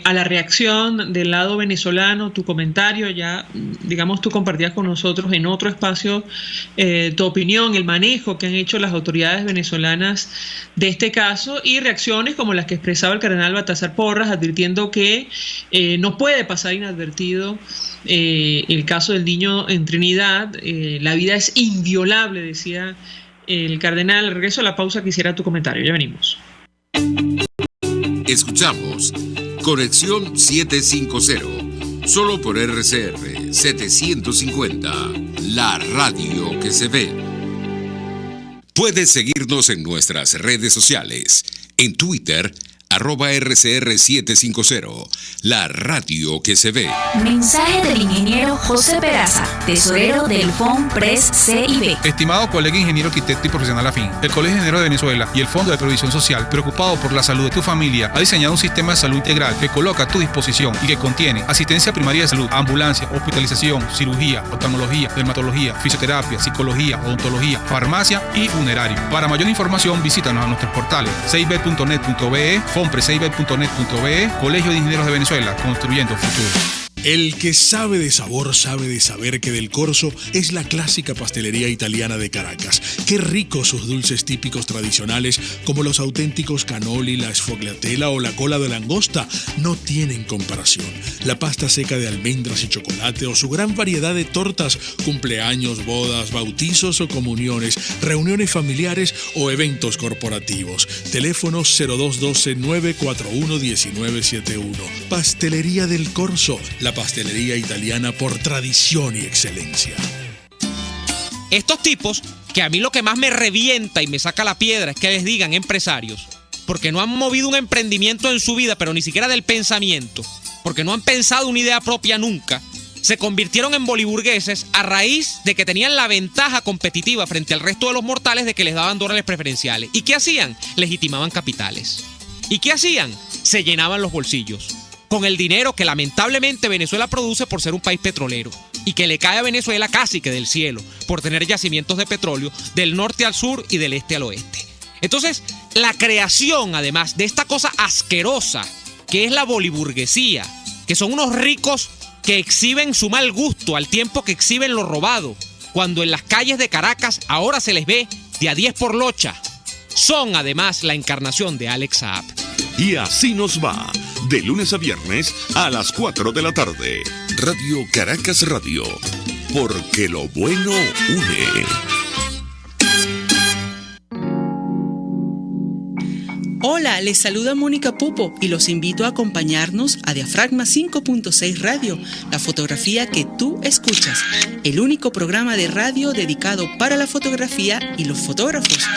B: a la reacción del lado venezolano, tu comentario, ya digamos tú compartías con nosotros en otro espacio tu opinión, el manejo que han hecho las autoridades venezolanas de este caso, y reacciones como las que expresaba el cardenal Baltasar Porras, advirtiendo que no puede pasar inadvertido el caso del niño en Trinidad. La vida es inviolable, decía el cardenal. Al regreso a la pausa quisiera tu comentario, ya venimos.
A: Escuchamos Conexión 750, solo por RCR 750, la radio que se ve. Puedes seguirnos en nuestras redes sociales, en Twitter, @RCR750, la radio que se ve.
E: Mensaje del ingeniero José Peraza, tesorero del FONPRES CIB.
F: Estimado colega ingeniero arquitecto y profesional afín, el Colegio de Ingenieros de Venezuela y el Fondo de Previsión Social, preocupado por la salud de tu familia, ha diseñado un sistema de salud integral que coloca a tu disposición y que contiene asistencia primaria de salud, ambulancia, hospitalización, cirugía, oftalmología, dermatología, fisioterapia, psicología, odontología, farmacia y funerario. Para mayor información, visítanos a nuestros portales cib.net.be, FONPRESCIB.net.be, Colegio de Ingenieros de Venezuela, construyendo futuro.
C: El que sabe de sabor sabe de saber que Del Corso es la clásica pastelería italiana de Caracas. Qué ricos sus dulces típicos tradicionales, como los auténticos cannoli, la sfogliatella o la cola de langosta, no tienen comparación. La pasta seca de almendras y chocolate, o su gran variedad de tortas, cumpleaños, bodas, bautizos o comuniones, reuniones familiares o eventos corporativos. Teléfono 0212-941-1971. Pastelería Del Corso, la pastelería italiana por tradición y excelencia.
M: Estos tipos, que a mí lo que más me revienta y me saca la piedra es que les digan empresarios, porque no han movido un emprendimiento en su vida, pero ni siquiera del pensamiento, porque no han pensado una idea propia nunca, se convirtieron en boliburgueses a raíz de que tenían la ventaja competitiva frente al resto de los mortales de que les daban dólares preferenciales. ¿Y qué hacían? Legitimaban capitales. ¿Y qué hacían? Se llenaban los bolsillos. con el dinero que lamentablemente Venezuela produce por ser un país petrolero y que le cae a Venezuela casi que del cielo por tener yacimientos de petróleo del norte al sur y del este al oeste. Entonces, la creación, además, de esta cosa asquerosa que es la boliburguesía, que son unos ricos que exhiben su mal gusto al tiempo que exhiben lo robado, cuando en las calles de Caracas ahora se les ve de a 10 por locha, son además la encarnación de Alex Saab.
H: Y así nos va, de lunes a viernes a las 4 de la tarde. Radio Caracas Radio, porque lo bueno une.
N: Hola, les saluda Mónica Pupo y los invito a acompañarnos a Diafragma 5.6 Radio, la fotografía que tú escuchas, el único programa de radio dedicado para la fotografía y los fotógrafos.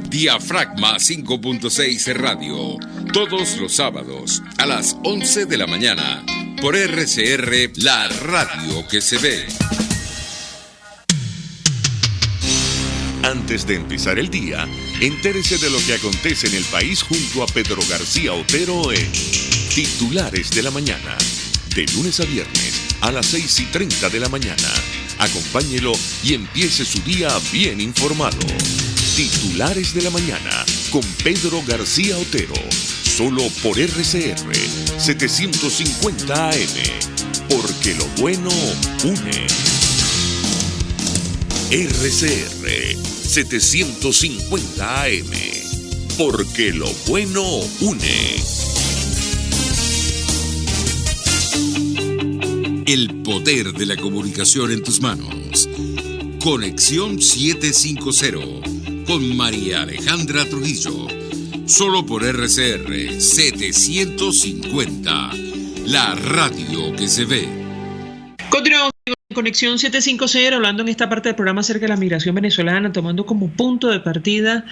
A: Diafragma 5.6 Radio, todos los sábados a las 11 de la mañana, por RCR, la radio que se ve.
H: Antes de empezar el día, entérese de lo que acontece en el país junto a Pedro García Otero en Titulares de la Mañana, de lunes a viernes a las 6:30 de la mañana. Acompáñelo y empiece su día bien informado. Titulares de la Mañana con Pedro García Otero, solo por RCR 750 AM, porque lo bueno une. RCR 750 AM, porque lo bueno une.
A: El poder de la comunicación en tus manos. Conexión 750 con María Alejandra Trujillo. Solo por RCR 750, la radio que se ve.
B: Continuamos en Conexión 750, hablando en esta parte del programa acerca de la migración venezolana, tomando como punto de partida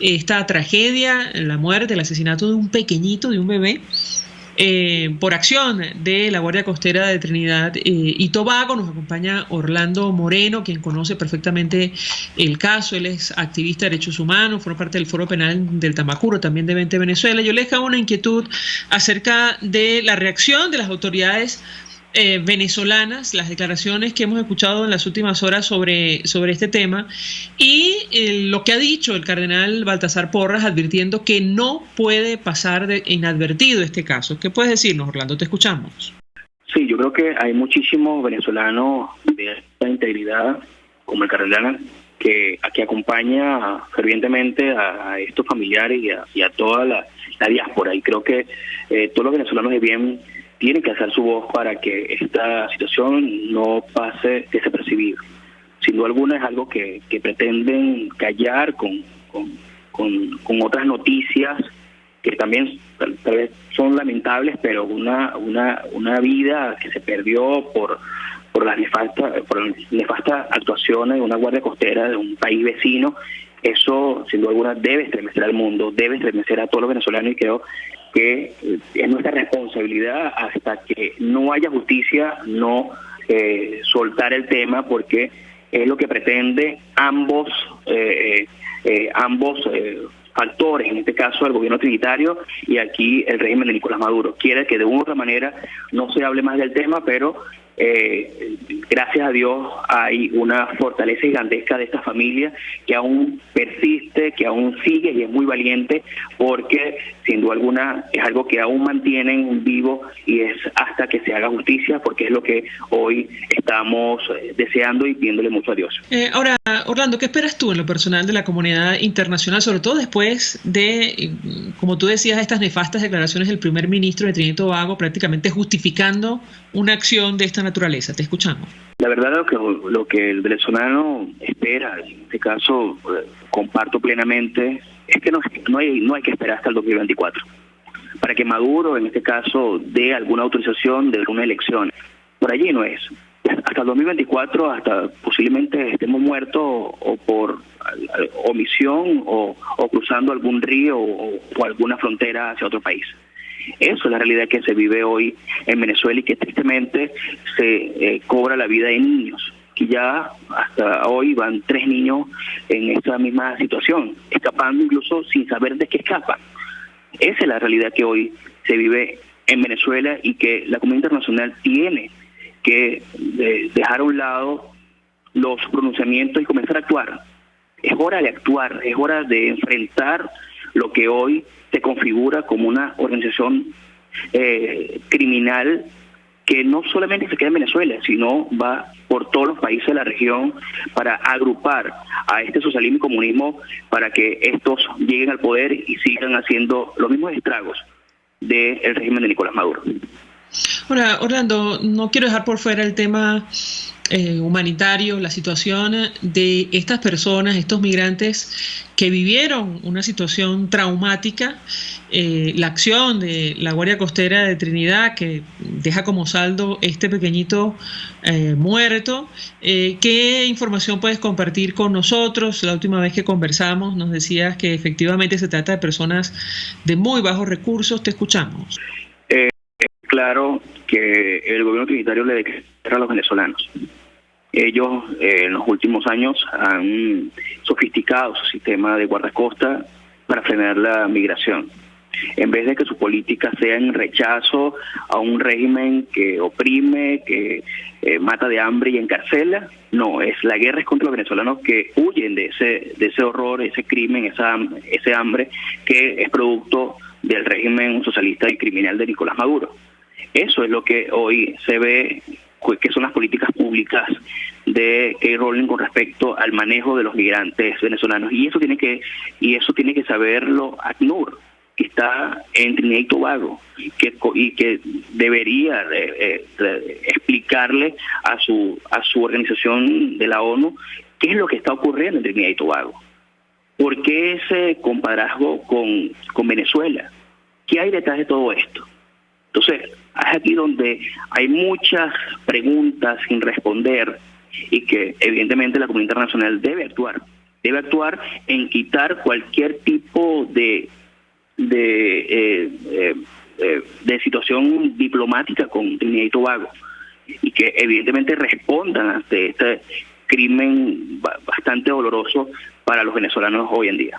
B: esta tragedia, la muerte, el asesinato de un pequeñito, de un bebé, por acción de la Guardia Costera de Trinidad y Tobago. Nos acompaña Orlando Moreno, quien conoce perfectamente el caso. Él es activista de derechos humanos, forma parte del Foro Penal del Tamacuro, también de Vente Venezuela. Yo les hago una inquietud acerca de la reacción de las autoridades venezolanas, las declaraciones que hemos escuchado en las últimas horas sobre este tema y lo que ha dicho el cardenal Baltasar Porras, advirtiendo que no puede pasar de inadvertido este caso. ¿Qué puedes decirnos, Orlando? Te escuchamos.
L: Sí, yo creo que hay muchísimos venezolanos de esta integridad, como el cardenal, que acompaña fervientemente a estos familiares y a toda la diáspora, y creo que todos los venezolanos de bien tienen que alzar su voz para que esta situación no pase desapercibida. Sin duda alguna es algo que pretenden callar con otras noticias que también tal vez son lamentables, pero una vida que se perdió por las nefastas actuaciones de una guardia costera de un país vecino. Eso sin duda alguna debe estremecer al mundo, debe estremecer a todos los venezolanos, y creo que es nuestra responsabilidad, hasta que no haya justicia, no soltar el tema, porque es lo que pretende ambos factores, en este caso el gobierno trinitario y aquí el régimen de Nicolás Maduro. Quiere que de una u otra manera no se hable más del tema, pero gracias a Dios hay una fortaleza gigantesca de esta familia que aún persiste, que aún sigue y es muy valiente, porque sin duda alguna es algo que aún mantienen vivo, y es hasta que se haga justicia, porque es lo que hoy estamos deseando y pidiéndole mucho a Dios.
B: Ahora, Orlando, ¿qué esperas tú en lo personal de la comunidad internacional, sobre todo después de, como tú decías, estas nefastas declaraciones del primer ministro de Trinidad y Tobago, prácticamente justificando una acción de esta naturaleza? Te escuchamos.
L: La verdad, lo que el venezolano espera, en este caso comparto plenamente, es que no hay que esperar hasta el 2024 para que Maduro, en este caso, dé alguna autorización de alguna elección. Por allí no es. Hasta el 2024, hasta posiblemente estemos muertos o por omisión o cruzando algún río o alguna frontera hacia otro país. Eso es la realidad que se vive hoy en Venezuela, y que tristemente se cobra la vida de niños, que ya hasta hoy van 3 niños en esta misma situación, escapando incluso sin saber de qué escapan. Esa es la realidad que hoy se vive en Venezuela y que la comunidad internacional tiene que dejar a un lado los pronunciamientos y comenzar a actuar. Es hora de actuar, es hora de enfrentar lo que hoy se configura como una organización criminal que no solamente se queda en Venezuela, sino va por todos los países de la región para agrupar a este socialismo y comunismo para que estos lleguen al poder y sigan haciendo los mismos estragos del régimen de Nicolás Maduro.
B: Ahora, Orlando, no quiero dejar por fuera el tema humanitario, la situación de estas personas, estos migrantes que vivieron una situación traumática, la acción de la Guardia Costera de Trinidad que deja como saldo este pequeñito muerto. ¿Qué información puedes compartir con nosotros? La última vez que conversamos nos decías que efectivamente se trata de personas de muy bajos recursos. Te escuchamos.
L: Claro que el gobierno trinitario le declara a los venezolanos. Ellos en los últimos años han sofisticado su sistema de guardacosta para frenar la migración. En vez de que su política sea en rechazo a un régimen que oprime, que mata de hambre y encarcela, no, la guerra es contra los venezolanos que huyen de ese horror, ese crimen, ese hambre que es producto del régimen socialista y criminal de Nicolás Maduro. Eso es lo que hoy se ve, que son las políticas públicas de Keith Rowling con respecto al manejo de los migrantes venezolanos. Y eso tiene que saberlo ACNUR, que está en Trinidad y Tobago, y que debería explicarle a su organización de la ONU qué es lo que está ocurriendo en Trinidad y Tobago. ¿Por qué ese compadrazgo con Venezuela? ¿Qué hay detrás de todo esto? Entonces, es aquí donde hay muchas preguntas sin responder y que evidentemente la comunidad internacional debe actuar en quitar cualquier tipo de situación diplomática con Trinidad y Tobago y que evidentemente respondan ante este crimen bastante doloroso para los venezolanos hoy en día.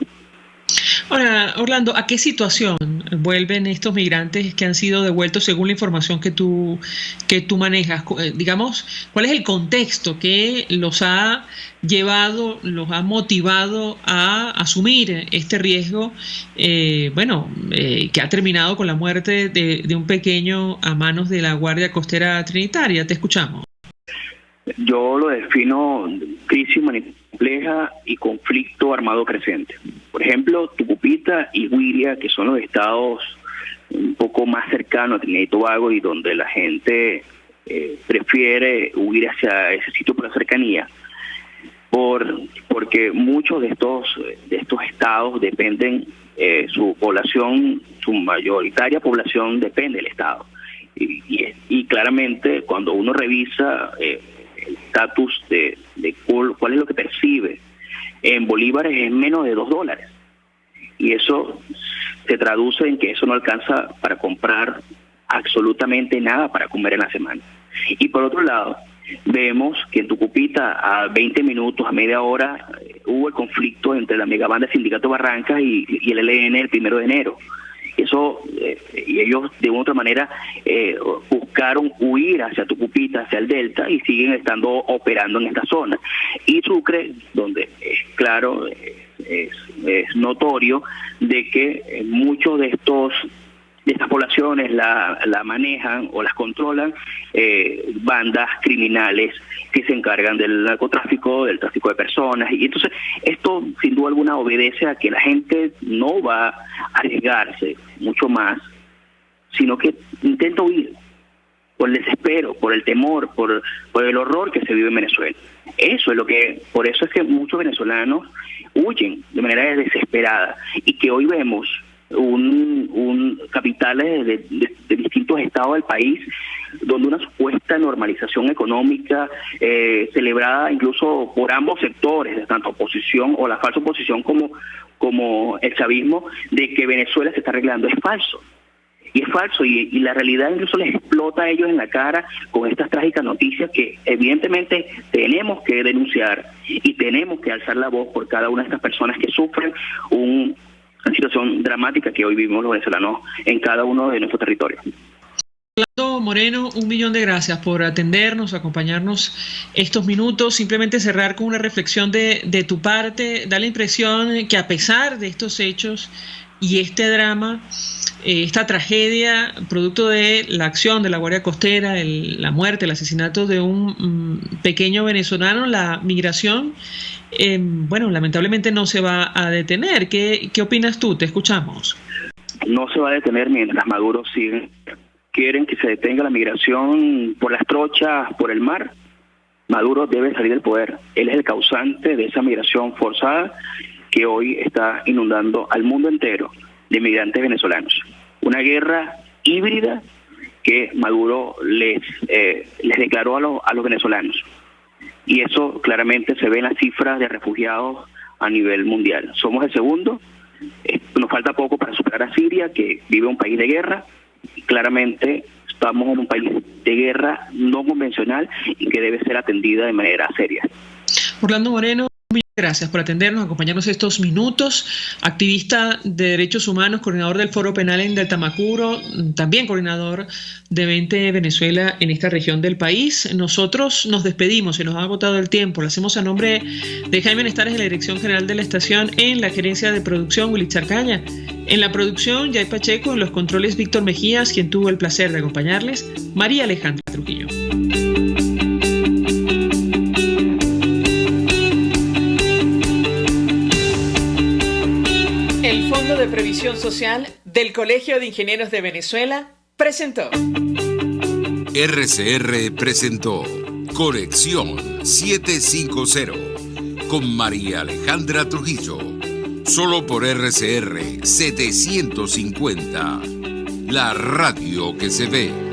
B: Ahora, Orlando, ¿a qué situación vuelven estos migrantes que han sido devueltos según la información que tú manejas? Digamos, ¿cuál es el contexto que los ha llevado, los ha motivado a asumir este riesgo, que ha terminado con la muerte de un pequeño a manos de la Guardia Costera Trinitaria? Te escuchamos.
L: Yo lo defino crisis compleja y conflicto armado creciente. Por ejemplo, Tucupita y Huiria, que son los estados un poco más cercanos a Trinidad y Tobago y donde la gente prefiere huir hacia ese sitio por la cercanía, porque muchos de estos estados dependen, su población, su mayoritaria población depende del estado. Y claramente cuando uno revisa el estatus de cuál es lo que percibe en bolívares, es menos de $2, y eso se traduce en que eso no alcanza para comprar absolutamente nada para comer en la semana. Y por otro lado, vemos que en Tucupita a 20 minutos, a media hora, hubo el conflicto entre la megabanda Sindicato Barrancas y el ELN el 1 de enero. Eso, y ellos de una u otra manera buscaron huir hacia Tucupita, hacia el Delta, y siguen estando operando en esta zona. Y Sucre, donde es claro, es notorio de que muchos de estas poblaciones la manejan o las controlan bandas criminales que se encargan del narcotráfico, del tráfico de personas. Y entonces esto sin duda alguna obedece a que la gente no va a arriesgarse mucho más, sino que intenta huir por el desespero, por el temor, por el horror que se vive en Venezuela. Por eso es que muchos venezolanos huyen de manera desesperada, y que hoy vemos capitales de distintos estados del país donde una supuesta normalización económica celebrada incluso por ambos sectores, tanto oposición o la falsa oposición como el chavismo, de que Venezuela se está arreglando, es falso. Y es falso, y la realidad incluso les explota a ellos en la cara con estas trágicas noticias que evidentemente tenemos que denunciar y tenemos que alzar la voz por cada una de estas personas que sufren una situación dramática que hoy vivimos los venezolanos en cada uno de nuestros territorios.
B: Moreno, 1.000.000 de gracias por atendernos, acompañarnos estos minutos. Simplemente cerrar con una reflexión de tu parte. Da la impresión que a pesar de estos hechos y este drama, esta tragedia, producto de la acción de la Guardia Costera, la muerte, el asesinato de un pequeño venezolano, la migración, lamentablemente no se va a detener. ¿Qué opinas tú? Te escuchamos.
L: No se va a detener mientras Maduro sigue. Quieren que se detenga la migración por las trochas, por el mar. Maduro debe salir del poder. Él es el causante de esa migración forzada que hoy está inundando al mundo entero de migrantes venezolanos. Una guerra híbrida que Maduro les declaró a los venezolanos. Y eso claramente se ve en las cifras de refugiados a nivel mundial. Somos el segundo. Nos falta poco para superar a Siria, que vive un país de guerra. Claramente estamos en un país de guerra no convencional y que debe ser atendida de manera seria.
B: Orlando Moreno, gracias por atendernos, acompañarnos estos minutos. Activista de derechos humanos, coordinador del Foro Penal en Del Tamacuro, también coordinador de 20 Venezuela en esta región del país. Nosotros nos despedimos, se nos ha agotado el tiempo. Lo hacemos a nombre de Jaime Nestares, de la Dirección General de la Estación, en la gerencia de producción, Willy Charcaña. En la producción, Yay Pacheco, en los controles, Víctor Mejías, quien tuvo el placer de acompañarles, María Alejandra Trujillo.
K: El Fondo de Previsión Social del Colegio de Ingenieros de Venezuela presentó.
A: RCR presentó Conexión 750 con María Alejandra Trujillo. Solo por RCR 750, la radio que se ve.